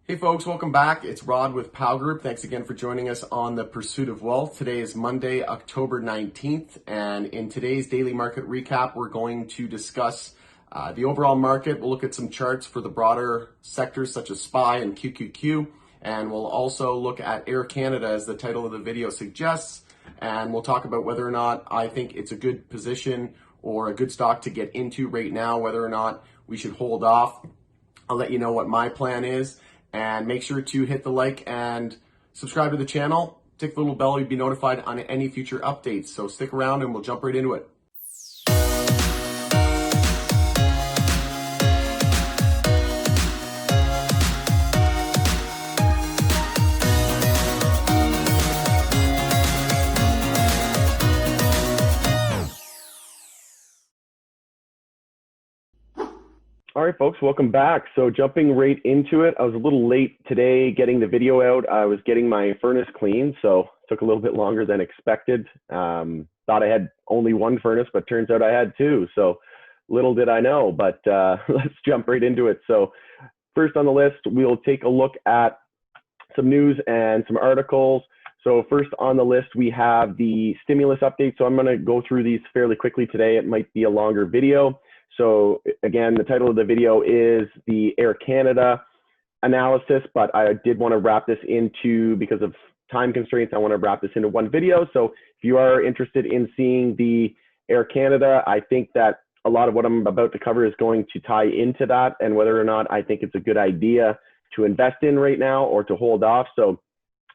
Hey folks, welcome back. It's Rod with Powell Group. Thanks again for joining us on The Pursuit of Wealth. Today is Monday, October 19th, and in today's daily market recap, we're going to discuss the overall market. We'll look at some charts for the broader sectors such as SPY and QQQ, and we'll also look at Air Canada as the title of the video suggests, and we'll talk about whether or not I think it's a good position or a good stock to get into right now, whether or not we should hold off. I'll let you know what my plan is. And make sure to hit the like and subscribe to the channel. Tick the little bell, you'll be notified on any future updates. So stick around and we'll jump right into it. All right, folks, welcome back. So jumping right into it, I was a little late today getting the video out. I was getting my furnace cleaned, so it took a little bit longer than expected. Thought I had only one furnace, but turns out I had two. So little did I know, but let's jump right into it. So first on the list, we'll take a look at some news and some articles. So first on the list, we have the stimulus update. So I'm going to go through these fairly quickly today. It might be a longer video. So again, the title of the video is the Air Canada analysis, but I did want to wrap this into, because of time constraints, I want to wrap this into one video. So if you are interested in seeing the Air Canada, I think that a lot of what I'm about to cover is going to tie into that and whether or not I think it's a good idea to invest in right now or to hold off. So,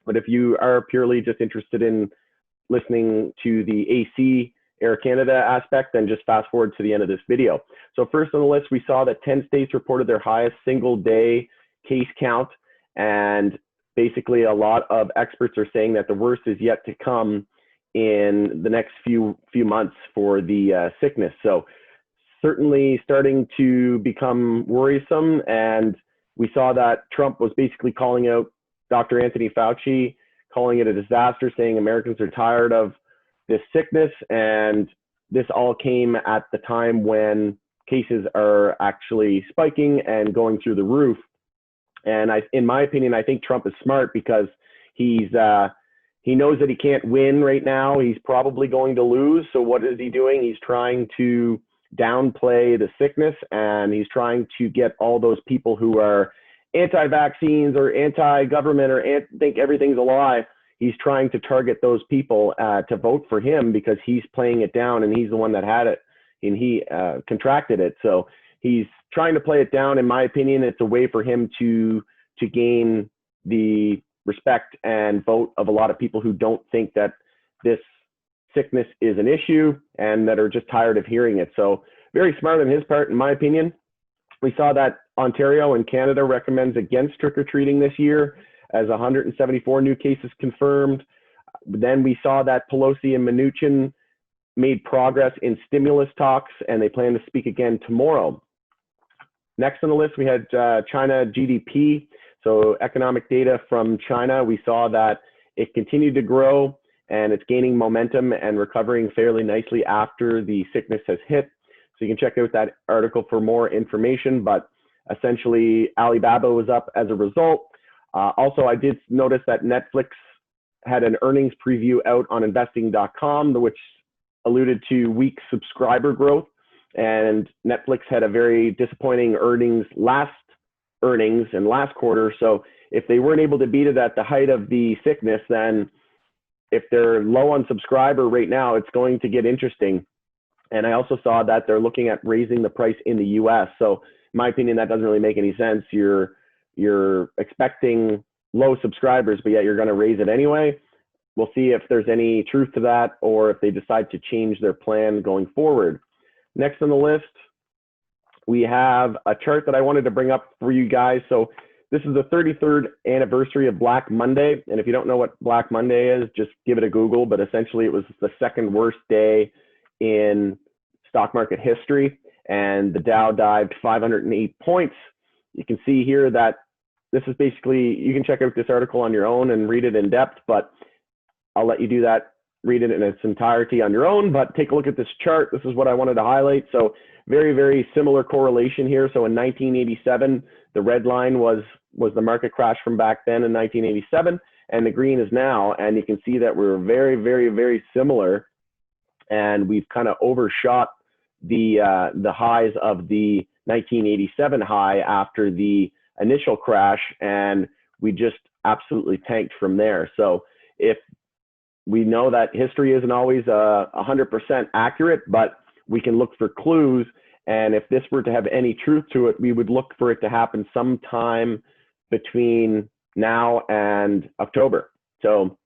but if you are purely just interested in listening to the AC Air Canada aspect, then just fast forward to the end of this video. So first on the list, we saw that 10 states reported their highest single day case count. And basically a lot of experts are saying that the worst is yet to come in the next few months for the sickness. So certainly starting to become worrisome. And we saw that Trump was basically calling out Dr. Anthony Fauci, calling it a disaster, saying Americans are tired of this sickness, and this all came at the time when cases are actually spiking and going through the roof. And in my opinion, I think Trump is smart because he knows that he can't win right now. He's probably going to lose. So what is he doing? He's trying to downplay the sickness, and he's trying to get all those people who are anti-vaccines or anti-government or think everything's a lie. He's trying to target those people to vote for him because he's playing it down and he's the one that had it and he contracted it. So he's trying to play it down. In my opinion, it's a way for him to gain the respect and vote of a lot of people who don't think that this sickness is an issue and that are just tired of hearing it. So very smart on his part, in my opinion. We saw that Ontario and Canada recommends against trick-or-treating this year, as 174 new cases confirmed. Then we saw that Pelosi and Mnuchin made progress in stimulus talks, and they plan to speak again tomorrow. Next on the list, we had China GDP. So economic data from China, we saw that it continued to grow and it's gaining momentum and recovering fairly nicely after the sickness has hit. So you can check out that article for more information, but essentially Alibaba was up as a result. Also, I did notice that Netflix had an earnings preview out on investing.com, which alluded to weak subscriber growth. And Netflix had a very disappointing last quarter. So if they weren't able to beat it at the height of the sickness, then if they're low on subscriber right now, it's going to get interesting. And I also saw that they're looking at raising the price in the US. So in my opinion, that doesn't really make any sense. You're expecting low subscribers, but yet you're going to raise it anyway. We'll see if there's any truth to that or if they decide to change their plan going forward. Next on the list, we have a chart that I wanted to bring up for you guys. So this is the 33rd anniversary of Black Monday. And if you don't know what Black Monday is, just give it a Google. But essentially, it was the second worst day in stock market history. And the Dow dived 508 points. You can see here that this is basically, you can check out this article on your own and read it in depth, but I'll let you do that, read it in its entirety on your own, but take a look at this chart. This is what I wanted to highlight. So very, very similar correlation here. So in 1987, the red line was was the market crash from back then in 1987, and the green is now. And you can see that we're very, very, very similar, and we've kind of overshot the highs of the 1987 high after the initial crash, and we just absolutely tanked from there. So if we know that history isn't always 100% accurate, but we can look for clues. And if this were to have any truth to it, we would look for it to happen sometime between now and October. So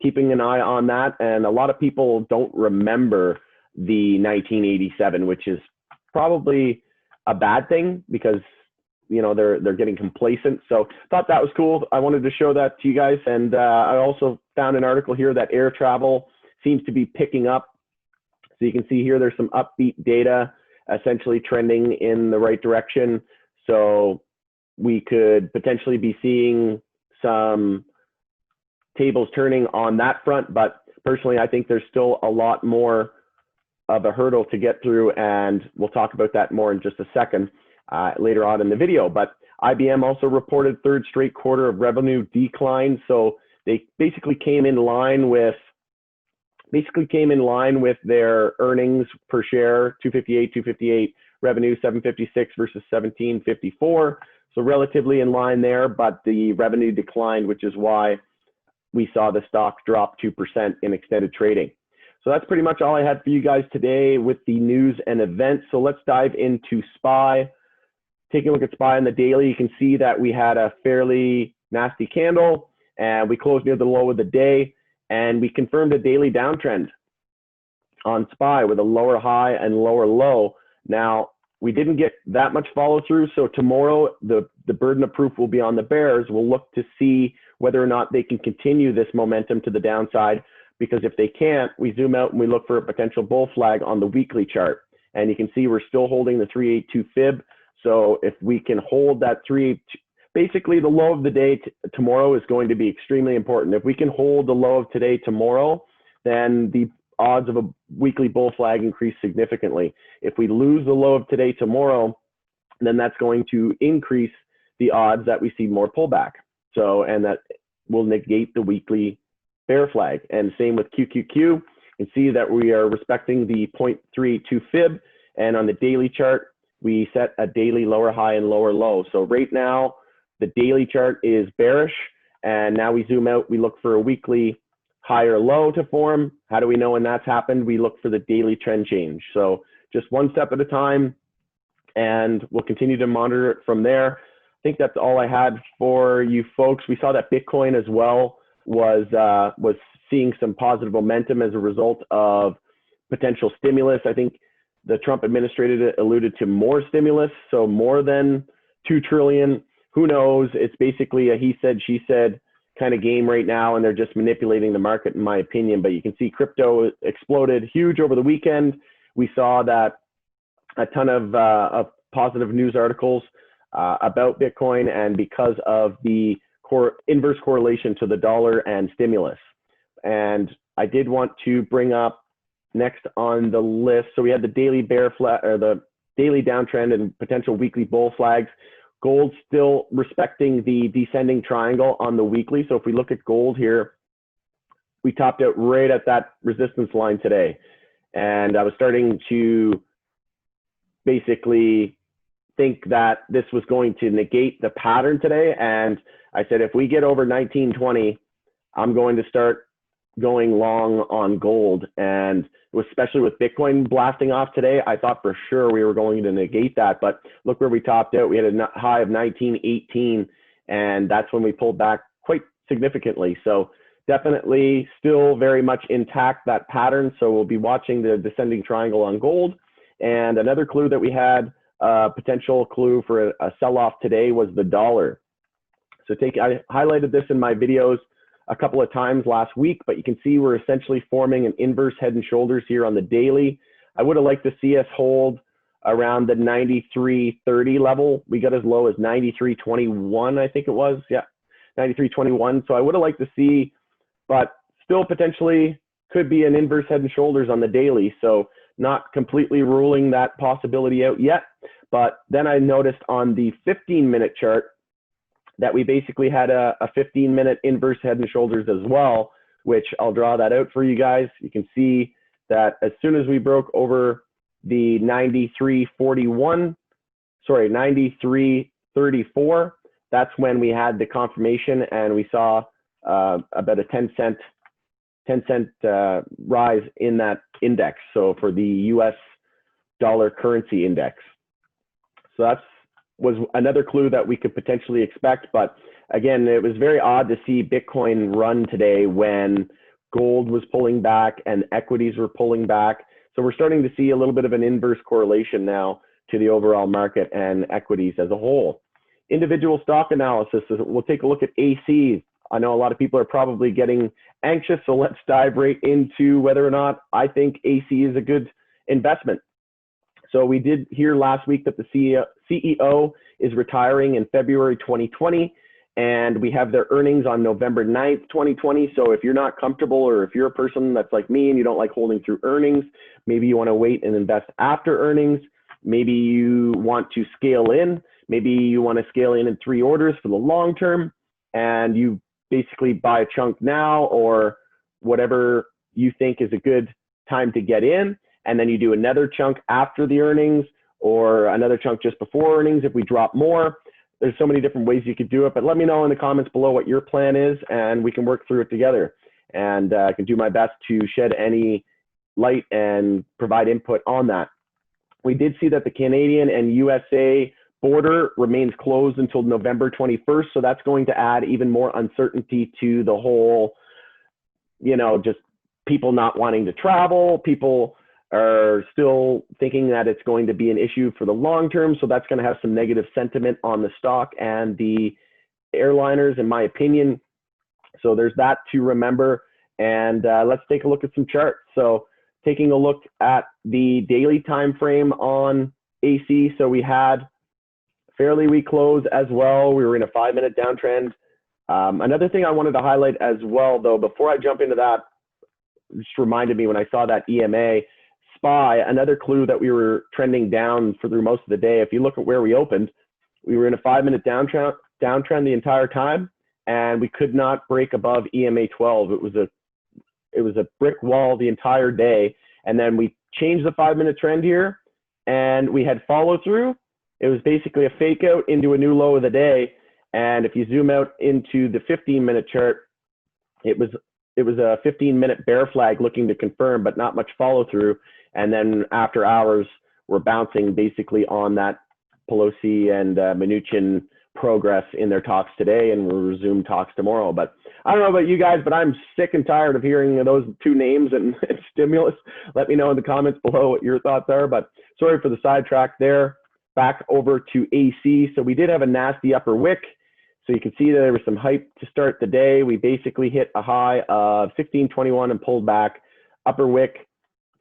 keeping an eye on that. And a lot of people don't remember the 1987, which is probably a bad thing because, you know, they're getting complacent. So thought that was cool. I wanted to show that to you guys. And I also found an article here that air travel seems to be picking up. So you can see here, there's some upbeat data essentially trending in the right direction. So we could potentially be seeing some tables turning on that front. But personally, I think there's still a lot more of a hurdle to get through. And we'll talk about that more in just a second. Later on in the video. But IBM also reported third straight quarter of revenue decline. So they basically came in line with their earnings per share, 258 revenue, 756 versus 1754. So relatively in line there, but the revenue declined, which is why we saw the stock drop 2% in extended trading. So that's pretty much all I had for you guys today with the news and events. So let's dive into SPY. Taking a look at SPY on the daily, you can see that we had a fairly nasty candle and we closed near the low of the day, and we confirmed a daily downtrend on SPY with a lower high and lower low. Now, we didn't get that much follow through, so tomorrow the burden of proof will be on the bears. We'll look to see whether or not they can continue this momentum to the downside, because if they can't, we zoom out and we look for a potential bull flag on the weekly chart. And you can see we're still holding the 382 fib. So if we can hold that 382, basically the low of the day tomorrow is going to be extremely important. If we can hold the low of today tomorrow, then the odds of a weekly bull flag increase significantly. If we lose the low of today tomorrow, then that's going to increase the odds that we see more pullback. So, and that will negate the weekly bear flag. And same with QQQ. You can see that we are respecting the 0.32 fib, and on the daily chart, we set a daily lower high and lower low. So right now, the daily chart is bearish, and now we zoom out, we look for a weekly higher low to form. How do we know when that's happened? We look for the daily trend change. So just one step at a time, and we'll continue to monitor it from there. I think that's all I had for you folks. We saw that Bitcoin as well was seeing some positive momentum as a result of potential stimulus. I think the Trump administration alluded to more stimulus, so more than 2 trillion. Who knows? It's basically a he said, she said kind of game right now, and they're just manipulating the market, in my opinion. But you can see crypto exploded huge over the weekend. We saw that a ton of positive news articles about Bitcoin, and because of the inverse correlation to the dollar and stimulus. And I did want to bring up next on the list. So we had the daily bear flag, or the daily downtrend, and potential weekly bull flags. Gold still respecting the descending triangle on the weekly. So if we look at gold here, we topped out right at that resistance line today. And I was starting to basically think that this was going to negate the pattern today. And I said, if we get over 1920, I'm going to start going long on gold. And especially with Bitcoin blasting off today, I thought for sure we were going to negate that. But look where we topped out. We had a high of 1918, and that's when we pulled back quite significantly. So definitely still very much intact, that pattern. So we'll be watching the descending triangle on gold. And another clue that we had, potential clue for a sell-off today, was the dollar. So I highlighted this in my videos a couple of times last week, but you can see we're essentially forming an inverse head and shoulders here on the daily. I would have liked to see us hold around the 93.30 level. We got as low as 93.21, I think it was. Yeah, 93.21. So I would have liked to see, but still potentially could be an inverse head and shoulders on the daily. So not completely ruling that possibility out yet. But then I noticed on the 15-minute chart, that we basically had a 15-minute inverse head and shoulders as well, which I'll draw that out for you guys. You can see that as soon as we broke over the 93.41, sorry, 93.34, that's when we had the confirmation, and we saw about a 10 cent rise in that index. So for the US dollar currency index. So that was another clue that we could potentially expect. But again, it was very odd to see Bitcoin run today when gold was pulling back and equities were pulling back. So we're starting to see a little bit of an inverse correlation now to the overall market and equities as a whole. Individual stock analysis, we'll take a look at AC. I know a lot of people are probably getting anxious, so let's dive right into whether or not I think AC is a good investment. So we did hear last week that the CEO is retiring in February 2020, and we have their earnings on November 9th, 2020. So if you're not comfortable, or if you're a person that's like me and you don't like holding through earnings, maybe you want to wait and invest after earnings. Maybe you want to scale in. Maybe you want to scale in 3 orders for the long term, and you basically buy a chunk now or whatever you think is a good time to get in. And then you do another chunk after the earnings, or another chunk just before earnings if we drop more. There's so many different ways you could do it, but let me know in the comments below what your plan is, and we can work through it together. And I can do my best to shed any light and provide input on that. We did see that the Canadian and USA border remains closed until November 21st. So that's going to add even more uncertainty to the whole, just people not wanting to travel. People are still thinking that it's going to be an issue for the long term. So that's going to have some negative sentiment on the stock and the airliners, in my opinion. So there's that to remember. And let's take a look at some charts. So taking a look at the daily time frame on AC. So we had fairly weak close as well. We were in a 5-minute downtrend. Another thing I wanted to highlight as well, though, before I jump into that, just reminded me when I saw that EMA SPY, another clue that we were trending down through most of the day. If you look at where we opened, we were in a 5-minute downtrend the entire time, and we could not break above EMA 12. It was a brick wall the entire day. And then we changed the 5-minute trend here, and we had follow through. It was basically a fake out into a new low of the day. And if you zoom out into the 15-minute chart, it was a 15-minute bear flag looking to confirm, but not much follow through. And then after hours, we're bouncing basically on that Pelosi and Mnuchin progress in their talks today, and we'll resume talks tomorrow. But I don't know about you guys, but I'm sick and tired of hearing those two names and stimulus. Let me know in the comments below what your thoughts are, but sorry for the sidetrack there. Back over to AC. So we did have a nasty upper wick. So you can see that there was some hype to start the day. We basically hit a high of 1621 and pulled back. Upper wick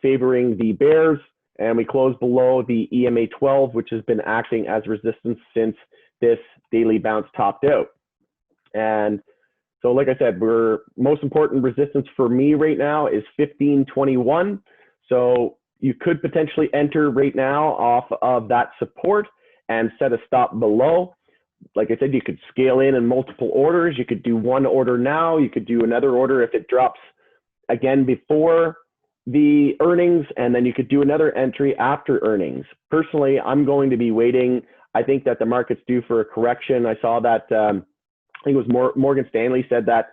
favoring the bears, and we closed below the EMA 12, which has been acting as resistance since this daily bounce topped out. And so like I said, most important resistance for me right now is 1521. So you could potentially enter right now off of that support and set a stop below. Like I said, you could scale in multiple orders. You could do one order now. You could do another order if it drops again before the earnings, and then you could do another entry after earnings. Personally, I'm going to be waiting. I think that the market's due for a correction. I saw that, I think it was Morgan Stanley said that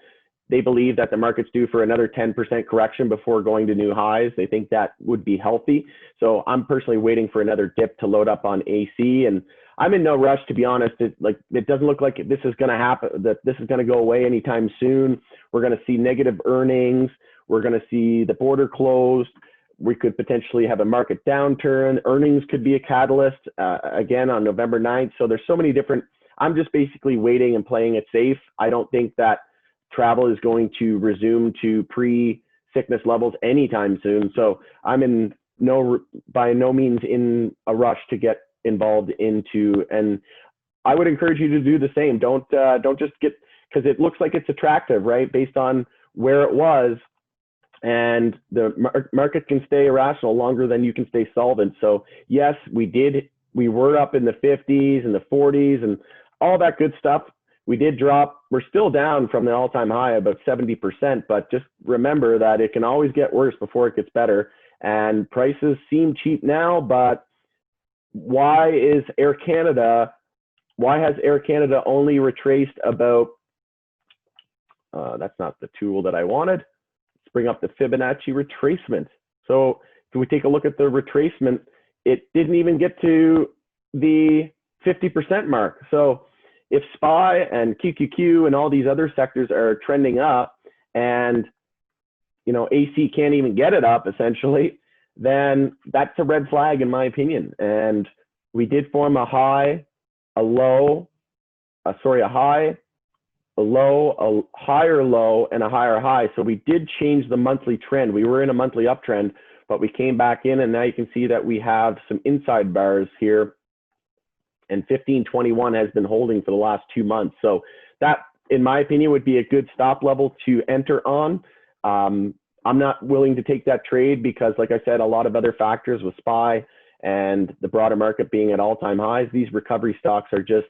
they believe that the market's due for another 10% correction before going to new highs. They think that would be healthy. So I'm personally waiting for another dip to load up on AC, and I'm in no rush, to be honest. It doesn't look like this is going to happen, that this is going to go away anytime soon. We're going to see negative earnings. We're going to see the border closed. We could potentially have a market downturn. Earnings could be a catalyst again on November 9th. So there's so many different, I'm just basically waiting and playing it safe. I don't think that travel is going to resume to pre-sickness levels anytime soon. So I'm by no means in a rush to get involved into, and I would encourage you to do the same. Don't just get, because it looks like it's attractive, right? Based on where it was, and the market can stay irrational longer than you can stay solvent. So yes, we were up in the 50s and the 40s and all that good stuff. we did drop. We're still down from the all-time high, about 70%, but just remember that it can always get worse before it gets better. And prices seem cheap now, but why has Air Canada only retraced about, that's not the tool that I wanted. Let's bring up the Fibonacci retracement. So if we take a look at the retracement, it didn't even get to the 50% mark. So if SPY and QQQ and all these other sectors are trending up and, you know, AC can't even get it up essentially, then that's a red flag in my opinion. And we did form a high, a low, a high, a low, a higher low, and a higher high. So we did change the monthly trend. We were in a monthly uptrend, but we came back in, and now you can see that we have some inside bars here, and 1521 has been holding for the last 2 months. So that, in my opinion, would be a good stop level to enter on. I'm not willing to take that trade because, like I said, a lot of other factors with SPY and the broader market being at all-time highs, these recovery stocks are just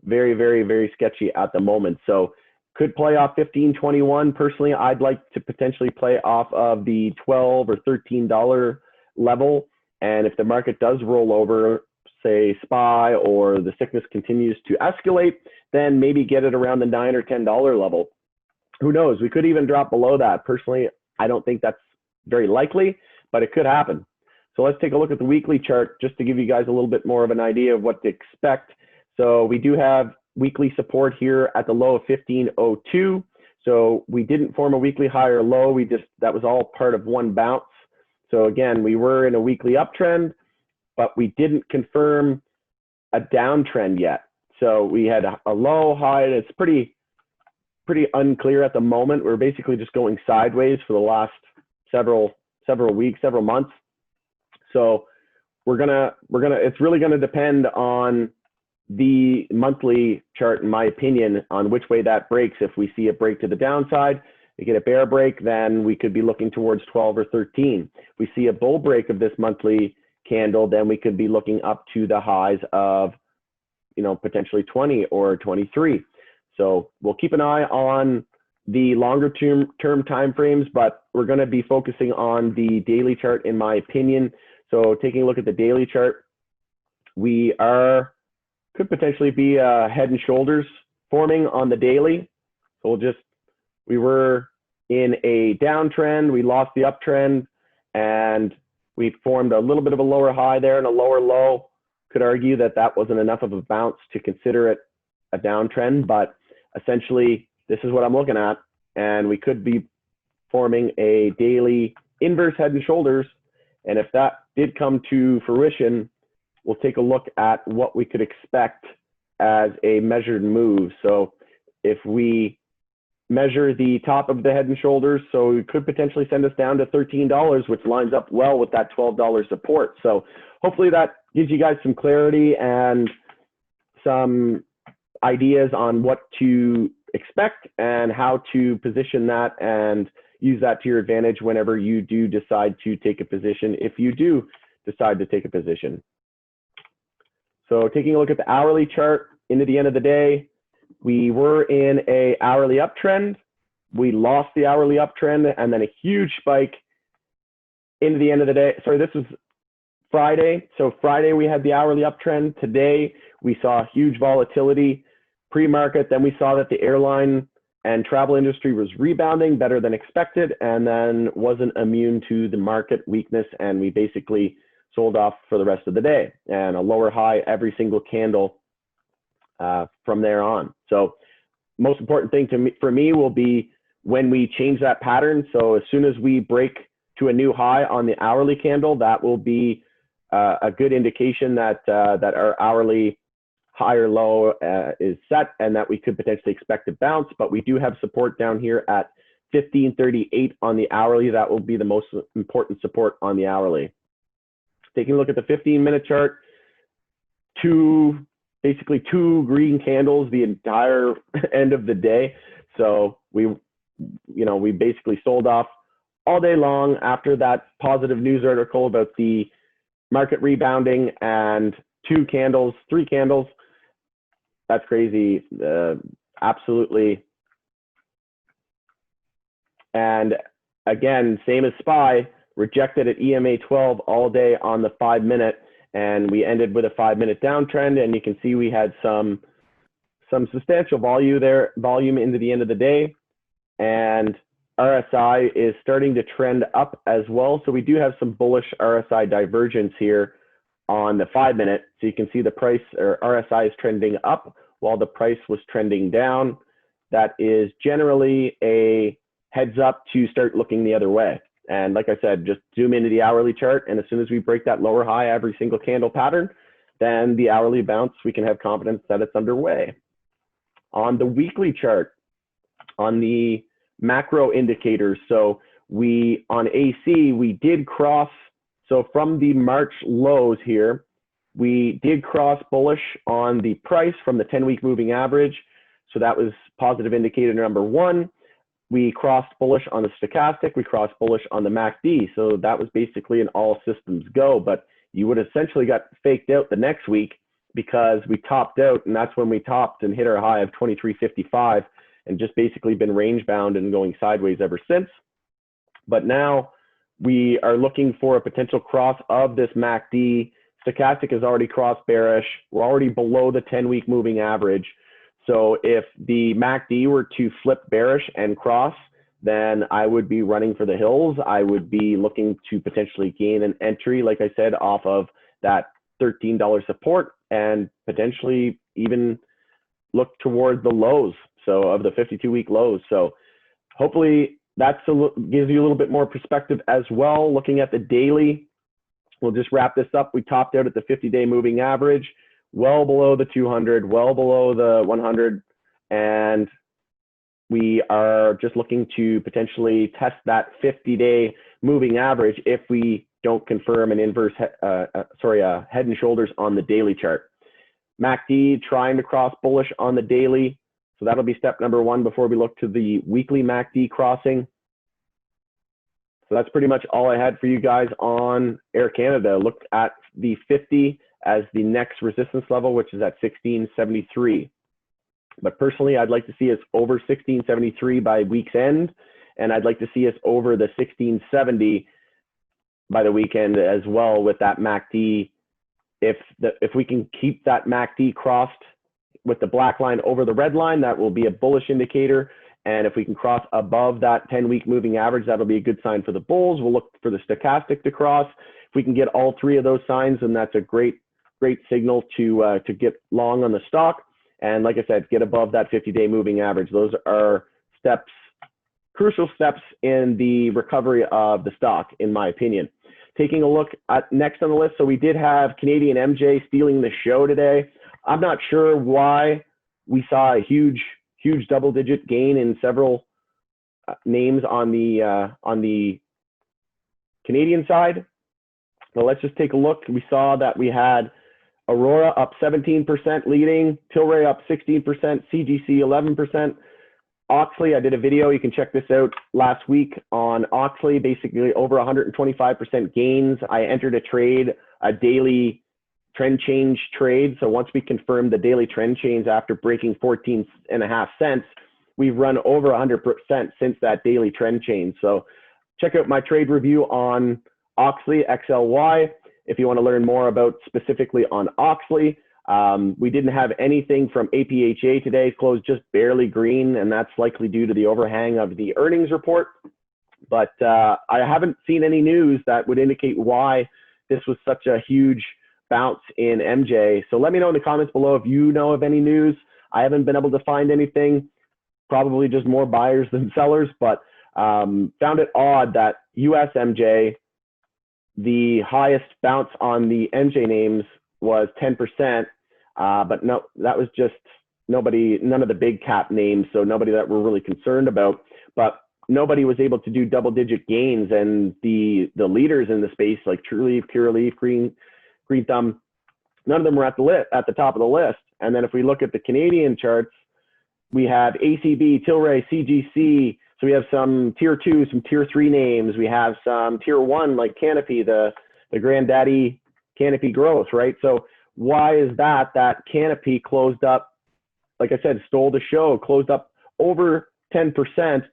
very, very, very sketchy at the moment. So could play off 1521. Personally, I'd like to potentially play off of the $12 or $13 level. And if the market does roll over, say SPY, or the sickness continues to escalate, then maybe get it around the $9 or $10 level. Who knows? We could even drop below that. Personally, I don't think that's very likely, but it could happen. So let's take a look at the weekly chart just to give you guys a little bit more of an idea of what to expect. So we do have weekly support here at the low of 1502. So we didn't form a weekly high or low. That was all part of one bounce. So again, we were in a weekly uptrend, but we didn't confirm a downtrend yet. So we had a low, high, and it's pretty unclear at the moment. We're basically just going sideways for the last several weeks, several months. So it's really gonna depend on the monthly chart, in my opinion, on which way that breaks. If we see a break to the downside, we get a bear break, then we could be looking towards 12 or 13. If we see a bull break of this monthly candle, then we could be looking up to the highs of, you know, potentially 20 or 23. So we'll keep an eye on the longer term time frames, but we're going to be focusing on the daily chart, in my opinion. So taking a look at the daily chart, could potentially be head and shoulders forming on the daily. So we were in a downtrend, we lost the uptrend, and we formed a little bit of a lower high there and a lower low. Could argue that that wasn't enough of a bounce to consider it a downtrend, but essentially this is what I'm looking at, and we could be forming a daily inverse head and shoulders. And if that did come to fruition, we'll take a look at what we could expect as a measured move. So if we measure the top of the head and shoulders, so it could potentially send us down to $13, which lines up well with that $12 support. So hopefully that gives you guys some clarity and some ideas on what to expect and how to position that and use that to your advantage whenever you do decide to take a position, if you do decide to take a position. So taking a look at the hourly chart into the end of the day, we were in a hourly uptrend. We lost the hourly uptrend and then a huge spike into the end of the day. Sorry, this was Friday. So Friday we had the hourly uptrend. Today we saw huge volatility pre-market. Then we saw that the airline and travel industry was rebounding better than expected and then wasn't immune to the market weakness. And we basically sold off for the rest of the day and a lower high every single candle from there on. So most important thing for me will be when we change that pattern. So as soon as we break to a new high on the hourly candle, that will be a good indication that that our hourly high or low is set and that we could potentially expect a bounce. But we do have support down here at 1538 on the hourly. That will be the most important support on the hourly. Taking a look at the 15-minute chart, basically two green candles the entire end of the day. So we basically sold off all day long after that positive news article about the market rebounding, and three candles. That's crazy. absolutely. And again, same as SPY, rejected at EMA 12 all day on the 5-minute, and we ended with a 5-minute downtrend. And you can see we had some substantial volume into the end of the day, and RSI is starting to trend up as well. So we do have some bullish RSI divergence here on the 5-minute. So you can see the price, or RSI, is trending up while the price was trending down. That is generally a heads up to start looking the other way. And like I said, just zoom into the hourly chart, and as soon as we break that lower high every single candle pattern, then the hourly bounce, we can have confidence that it's underway. On the weekly chart, on the macro indicators, so on AC, we did cross, so from the March lows here, we did cross bullish on the price from the 10-week moving average. So that was positive indicator number 1. We crossed bullish on the stochastic, we crossed bullish on the MACD. So that was basically an all systems go, but you would essentially got faked out the next week because we topped out, and that's when we topped and hit our high of 23.55 and just basically been range bound and going sideways ever since. But now we are looking for a potential cross of this MACD. Stochastic has already crossed bearish. We're already below the 10-week moving average. So if the MACD were to flip bearish and cross, then I would be running for the hills. I would be looking to potentially gain an entry, like I said, off of that $13 support, and potentially even look toward the lows, so of the 52-week lows. So hopefully that gives you a little bit more perspective as well. Looking at the daily, we'll just wrap this up. We topped out at the 50-day moving average, well below the 200, well below the 100, and we are just looking to potentially test that 50-day moving average if we don't confirm an inverse, head and shoulders on the daily chart. MACD trying to cross bullish on the daily. So that'll be step number 1 before we look to the weekly MACD crossing. So that's pretty much all I had for you guys on Air Canada. Look at the 50 as the next resistance level, which is at 1673. But personally, I'd like to see us over 1673 by week's end, and I'd like to see us over the 1670 by the weekend as well with that MACD. If we can keep that MACD crossed with the black line over the red line, that will be a bullish indicator. And if we can cross above that 10-week moving average, that'll be a good sign for the bulls. We'll look for the stochastic to cross. If we can get all 3 of those signs, then that's a great signal to get long on the stock. And like I said, get above that 50-day moving average. Those are steps, crucial steps in the recovery of the stock, in my opinion. Taking a look at next on the list. So we did have Canadian MJ stealing the show today. I'm not sure why we saw a huge double-digit gain in several names on the Canadian side. But let's just take a look. We saw that we had Aurora up 17% leading, Tilray up 16%, CGC 11%. Oxley, I did a video, you can check this out, last week on Oxley, basically over 125% gains. I entered a daily trend change trade. So once we confirmed the daily trend change after breaking 14.5 cents, we've run over 100% since that daily trend change. So check out my trade review on Oxley, XLY, if you want to learn more about specifically on Oxley. We didn't have anything from APHA today, closed just barely green, and that's likely due to the overhang of the earnings report. But I haven't seen any news that would indicate why this was such a huge bounce in MJ. So let me know in the comments below if you know of any news. I haven't been able to find anything, probably just more buyers than sellers, but found it odd that US MJ, the highest bounce on the MJ names was 10%, but no, that was just none of the big cap names, so nobody that we're really concerned about. But nobody was able to do double-digit gains, and the leaders in the space like True Leaf, Pure Leaf, Green Thumb, none of them were at the top of the list. And then if we look at the Canadian charts, we have ACB, Tilray, CGC. So we have some tier 2, some tier 3 names. We have some tier 1 like Canopy, the granddaddy Canopy Growth, right? So why is that Canopy closed up like I said, stole the show, closed up over 10%,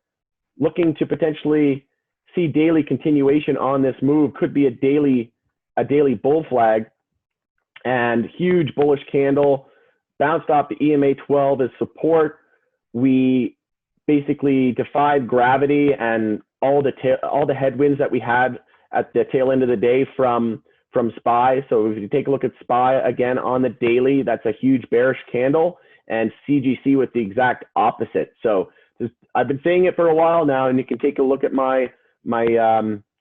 looking to potentially see daily continuation on this move. Could be a daily bull flag, and huge bullish candle, bounced off the EMA 12 as support. We basically defied gravity and all the headwinds that we had at the tail end of the day from SPY. So if you take a look at SPY again on the daily, that's a huge bearish candle, and CGC with the exact opposite. So I've been saying it for a while now, and you can take a look at my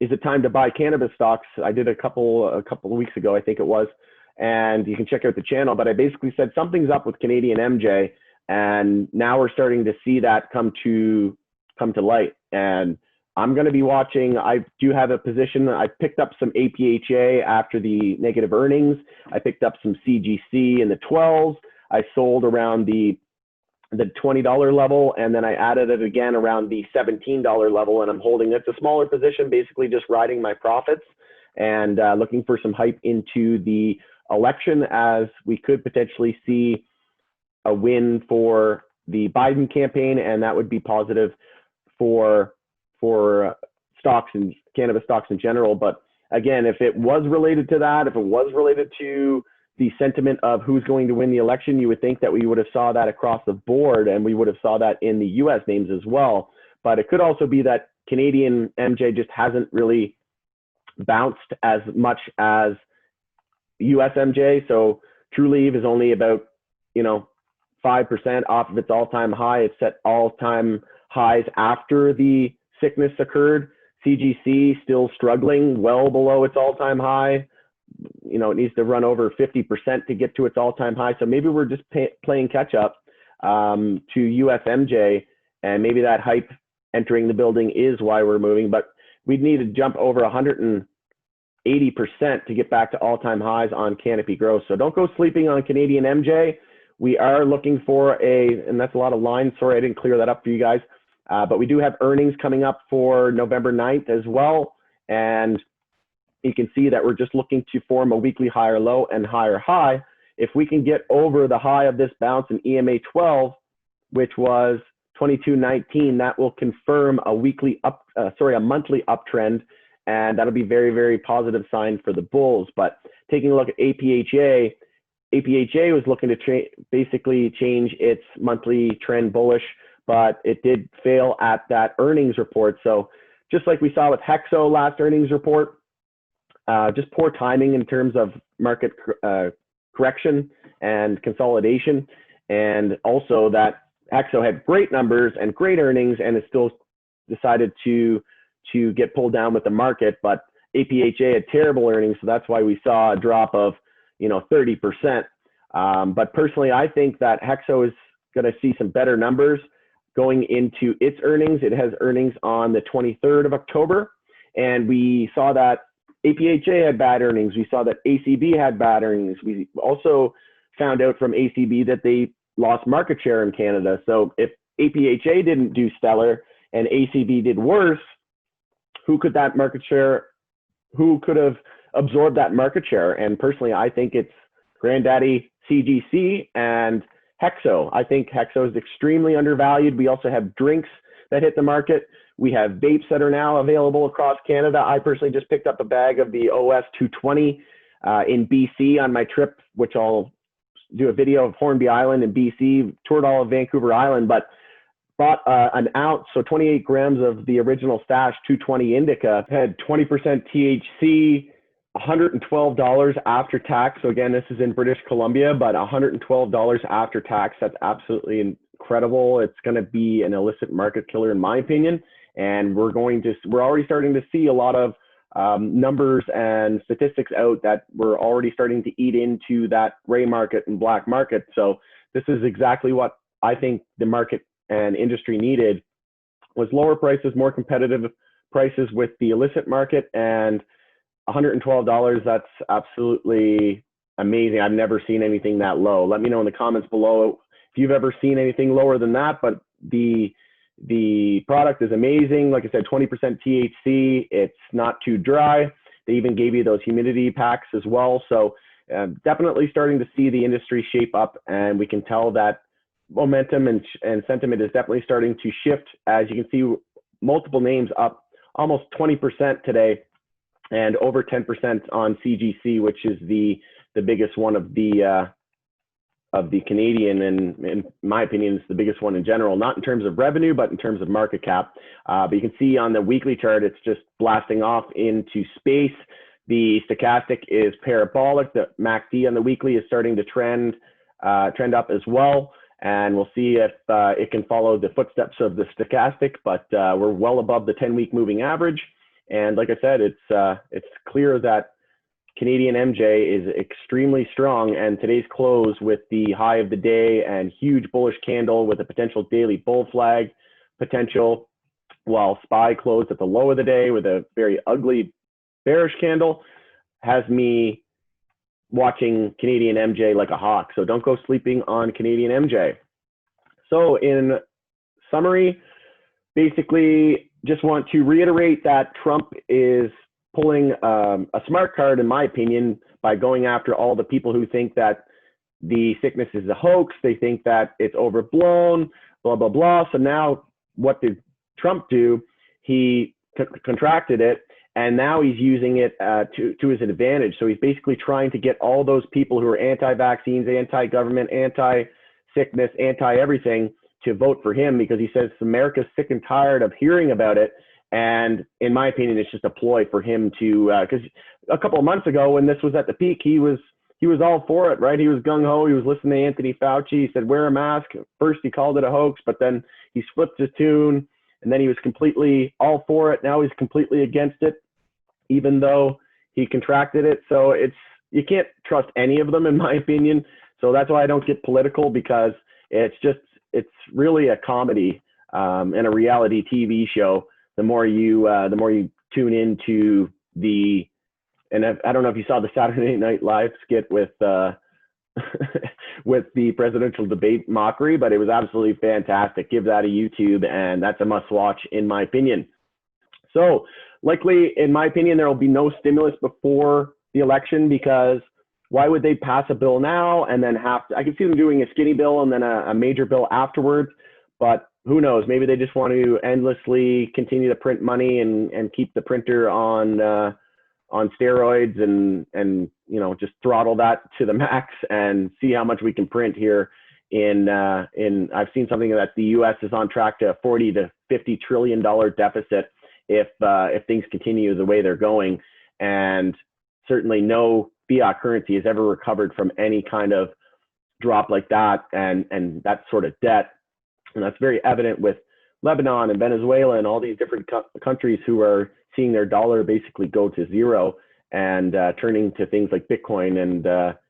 is it time to buy cannabis stocks? I did a couple of weeks ago, I think it was, and you can check out the channel. But I basically said something's up with Canadian MJ, and now we're starting to see that come to light. And I'm going to be watching. I do have a position. I picked up some APHA after the negative earnings. I picked up some CGC in the 12s. I sold around the $20 level, and then I added it again around the $17 level, and I'm holding it. It's a smaller position, basically just riding my profits and looking for some hype into the election, as we could potentially see a win for the Biden campaign, and that would be positive for stocks and cannabis stocks in general. But again, if it was related to that, if it was related to the sentiment of who's going to win the election, you would think that we would have saw that across the board, and we would have saw that in the US names as well. But it could also be that Canadian MJ just hasn't really bounced as much as US MJ. So Trulieve is only about 5% off of its all-time high. It's set all-time highs after the sickness occurred. CGC still struggling, well below its all-time high. It needs to run over 50% to get to its all-time high. So maybe we're just playing catch up to US MJ, and maybe that hype entering the building is why we're moving. But we'd need to jump over 180% to get back to all-time highs on Canopy Growth. So don't go sleeping on Canadian MJ. We are looking for and that's a lot of lines. Sorry, I didn't clear that up for you guys. But we do have earnings coming up for November 9th as well. And you can see that we're just looking to form a weekly higher low and higher high. If we can get over the high of this bounce in EMA 12, which was 22.19, that will confirm a monthly uptrend, and that'll be very, very positive sign for the bulls. But taking a look at APHA was looking to basically change its monthly trend bullish, but it did fail at that earnings report. So just like we saw with Hexo last earnings report, just poor timing in terms of market correction and consolidation, and also that Hexo had great numbers and great earnings, and it still decided to get pulled down with the market. But APHA had terrible earnings, so that's why we saw a drop of 30%. But personally, I think that Hexo is going to see some better numbers going into its earnings. It has earnings on the 23rd of October, and we saw that APHA had bad earnings. We saw that ACB had bad earnings. We also found out from ACB that they lost market share in Canada. So if APHA didn't do stellar and ACB did worse, who could have absorbed that market share? And personally, I think it's granddaddy CGC and Hexo. I think Hexo is extremely undervalued. We also have drinks that hit the market. We have vapes that are now available across Canada. I personally just picked up a bag of the OS 220 in BC on my trip, which I'll do a video of Hornby Island in BC, toured all of Vancouver Island, but bought an ounce, so 28 grams of the original stash 220 indica, had 20% THC, $112 after tax. So again, this is in British Columbia, but $112 after tax. That's absolutely incredible. It's going to be an illicit market killer, in my opinion. And we're already starting to see a lot of numbers and statistics out that we're already starting to eat into that gray market and black market. So this is exactly what I think the market and industry needed, was lower prices, more competitive prices with the illicit market, and $112, that's absolutely amazing. I've never seen anything that low. Let me know in the comments below if you've ever seen anything lower than that. But the product is amazing. Like I said, 20% THC. It's not too dry. They even gave you those humidity packs as well. So definitely starting to see the industry shape up, and we can tell that momentum and sentiment is definitely starting to shift. As you can see, multiple names up almost 20% today, and over 10% on CGC, which is the biggest one of the Canadian, and in my opinion, it's the biggest one in general, not in terms of revenue, but in terms of market cap. But you can see on the weekly chart, it's just blasting off into space. The stochastic is parabolic. The MACD on the weekly is starting to trend up as well. And we'll see if it can follow the footsteps of the stochastic, but we're well above the 10-week moving average. And like I said, it's clear that Canadian MJ is extremely strong, and today's close with the high of the day and huge bullish candle with a potential daily bull flag potential, while SPY closed at the low of the day with a very ugly bearish candle, has me watching Canadian MJ like a hawk. So don't go sleeping on Canadian MJ. So in summary, basically just want to reiterate that Trump is pulling a smart card, in my opinion, by going after all the people who think that the sickness is a hoax. They think that it's overblown, blah, blah, blah. So now what did Trump do? He contracted it, and now he's using it to his advantage. So he's basically trying to get all those people who are anti-vaccines, anti-government, anti-sickness, anti-everything to vote for him, because he says America's sick and tired of hearing about it. And in my opinion, it's just a ploy for him to, because a couple of months ago when this was at the peak, he was all for it, right? He was gung-ho. He was listening to Anthony Fauci. He said, wear a mask. First, he called it a hoax, but then he flipped his tune, and then he was completely all for it. Now he's completely against it, even though he contracted it. So you can't trust any of them, in my opinion. So that's why I don't get political, because it's really a comedy and a reality TV show. The more you tune into and I don't know if you saw the Saturday Night Live skit with with the presidential debate mockery, but it was absolutely fantastic. Give that a YouTube, and that's a must watch, in my opinion. So likely, in my opinion, there will be no stimulus before the election, because why would they pass a bill now and then I can see them doing a skinny bill and then a major bill afterwards, but who knows? Maybe they just want to endlessly continue to print money and keep the printer on steroids and just throttle that to the max and see how much we can print here. I've seen something that the U.S. is on track to a $40 to $50 trillion deficit if things continue the way they're going, and certainly no fiat currency has ever recovered from any kind of drop like that and that sort of debt. And that's very evident with Lebanon and Venezuela and all these different countries who are seeing their dollar basically go to zero and turning to things like Bitcoin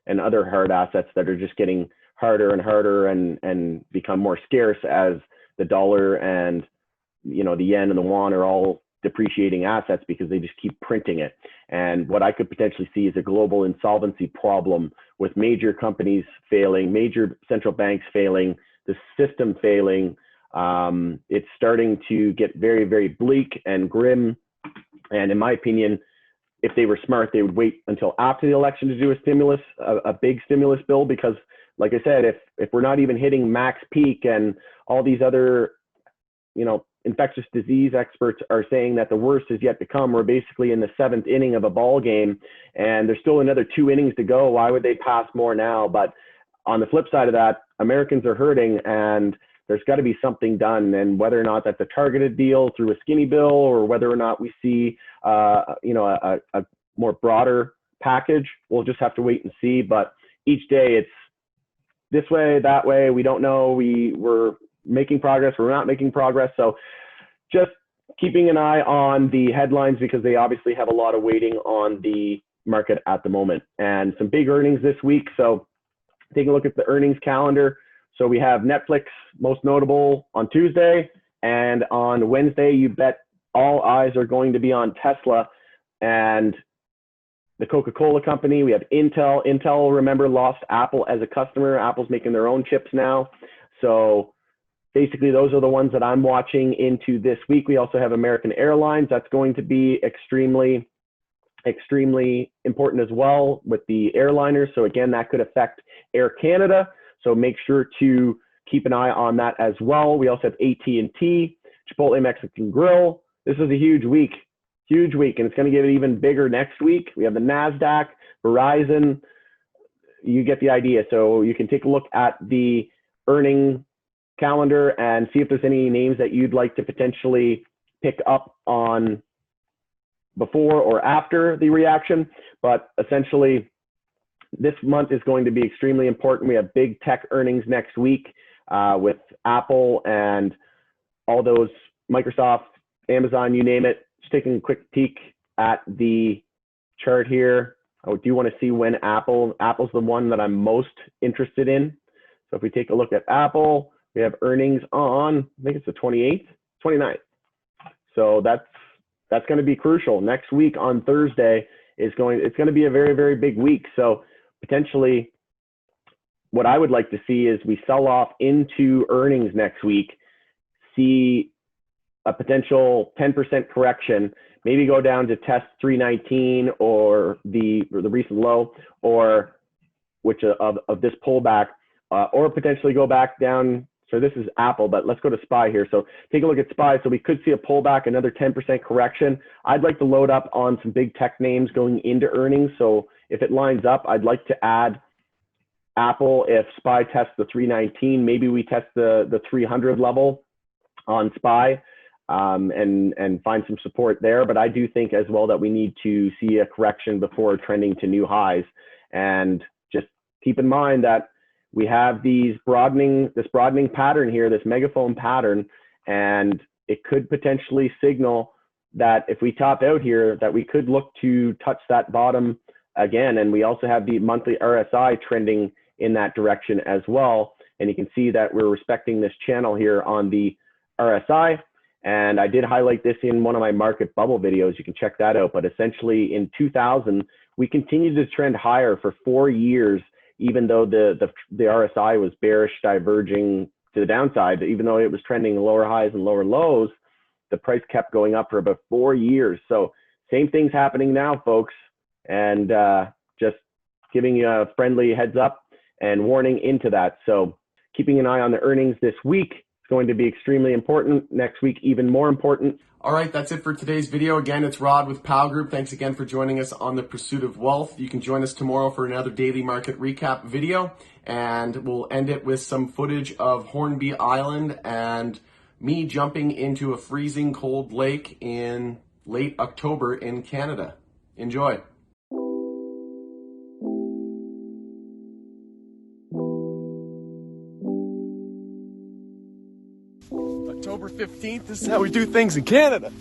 and other hard assets that are just getting harder and harder and become more scarce as the dollar and the yen and the yuan are all depreciating assets because they just keep printing it. And what I could potentially see is a global insolvency problem with major companies failing, major central banks failing, the system failing. It's starting to get very, very bleak and grim. And in my opinion, if they were smart, they would wait until after the election to do a big stimulus bill, because like I said, if we're not even hitting max peak and all these other, infectious disease experts are saying that the worst is yet to come, we're basically in the 7th inning of a ball game and there's still another 2 innings to go. Why would they pass more now? But on the flip side of that, Americans are hurting and there's got to be something done. And whether or not that's a targeted deal through a skinny bill or whether or not we see, a more broader package, we'll just have to wait and see. But each day it's this way, that way. We don't know. We're making progress. We're not making progress. So just keeping an eye on the headlines, because they obviously have a lot of weighting on the market at the moment, and some big earnings this week. So taking a look at the earnings calendar. So we have Netflix, most notable, on Tuesday, and on Wednesday, you bet all eyes are going to be on Tesla and the Coca-Cola company. We have Intel. Intel, remember, lost Apple as a customer. Apple's making their own chips now. So basically, those are the ones that I'm watching into this week. We also have American Airlines. That's going to be extremely important as well with the airliners. So again, that could affect Air Canada. So make sure to keep an eye on that as well. We also have AT&T, Chipotle Mexican Grill. This is a huge week, and it's going to get even bigger next week. We have the NASDAQ, Verizon. You get the idea. So you can take a look at the earning calendar and see if there's any names that you'd like to potentially pick up on before or after the reaction. But essentially, this month is going to be extremely important. We have big tech earnings next week with Apple and all those, Microsoft, Amazon, you name it. Just taking a quick peek at the chart here. I do want to see when Apple's the one that I'm most interested in. So if we take a look at Apple, we have earnings on, I think it's the 28th, 29th. So that's going to be crucial. Next week on Thursday it's going to be a very, very big week. So potentially what I would like to see is we sell off into earnings next week, see a potential 10% correction, maybe go down to test 319 or the recent low, or which of this pullback, or potentially go back down. So this is Apple, but let's go to SPY here. So take a look at SPY. So we could see a pullback, another 10% correction. I'd like to load up on some big tech names going into earnings. So if it lines up, I'd like to add Apple. If SPY tests the 319, maybe we test the 300 level on SPY and find some support there. But I do think as well that we need to see a correction before trending to new highs. And just keep in mind that we have this broadening pattern here, this megaphone pattern, and it could potentially signal that if we top out here, that we could look to touch that bottom again. And we also have the monthly RSI trending in that direction as well. And you can see that we're respecting this channel here on the RSI. And I did highlight this in one of my market bubble videos. You can check that out. But essentially in 2000, we continued to trend higher for 4 years, even though the RSI was bearish, diverging to the downside. Even though it was trending lower highs and lower lows, the price kept going up for about 4 years. So same thing's happening now, folks. And just giving you a friendly heads up and warning into that. So keeping an eye on the earnings this week is going to be extremely important. Next week, even more important. All right, that's it for today's video. Again, it's Rod with Powell Group. Thanks again for joining us on the Pursuit of Wealth. You can join us tomorrow for another daily market recap video, and we'll end it with some footage of Hornby Island and me jumping into a freezing cold lake in late October in Canada. Enjoy. October 15th, this is how we do things in Canada.